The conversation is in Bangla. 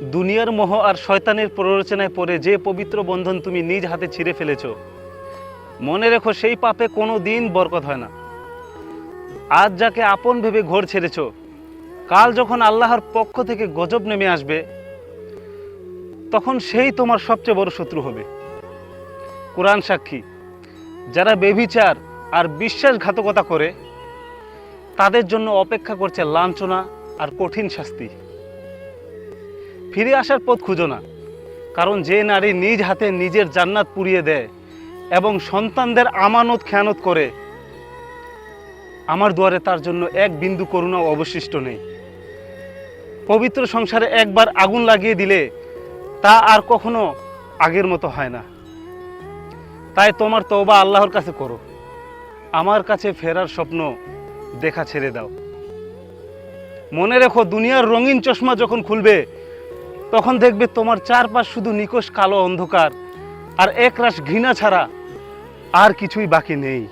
দুনিয়ার মোহ আর শয়তানের প্ররোচনায় পড়ে যে পবিত্র বন্ধন তুমি নিজ হাতে ছিঁড়ে ফেলেছ, মনে রেখো সেই পাপে কোনো দিন বরকত হয় না। আজ যাকে আপন ভেবে ঘর ছেড়েছ, কাল যখন আল্লাহর পক্ষ থেকে গজব নেমে আসবে, তখন সেই তোমার সবচেয়ে বড় শত্রু হবে। কোরআন সাক্ষী, যারা বেভিচার আর বিশ্বাসঘাতকতা করে তাদের জন্য অপেক্ষা করছে লাঞ্ছনা আর কঠিন শাস্তি। ফিরে আসার পথ খুঁজো না, কারণ যে নারী নিজ হাতে নিজের জান্নাত পুড়িয়ে দেয় এবং সন্তানদের আমানত খেয়ানত করে, আমার দুয়ারে তার জন্য এক বিন্দু করুণা অবশিষ্ট নেই। পবিত্র সংসারে একবার আগুন লাগিয়ে দিলে তা আর কখনো আগের মতো হয় না। তাই তোমার তওবা আল্লাহর কাছে করো, আমার কাছে ফেরার স্বপ্ন দেখা ছেড়ে দাও। মনে রেখো, দুনিয়ার রঙিন চশমা যখন খুলবে, তখন দেখবে তোমার চারপাশ শুধু নিকষ কালো অন্ধকার আর একরাশ ঘৃণা ছাড়া আর কিছুই বাকি নেই।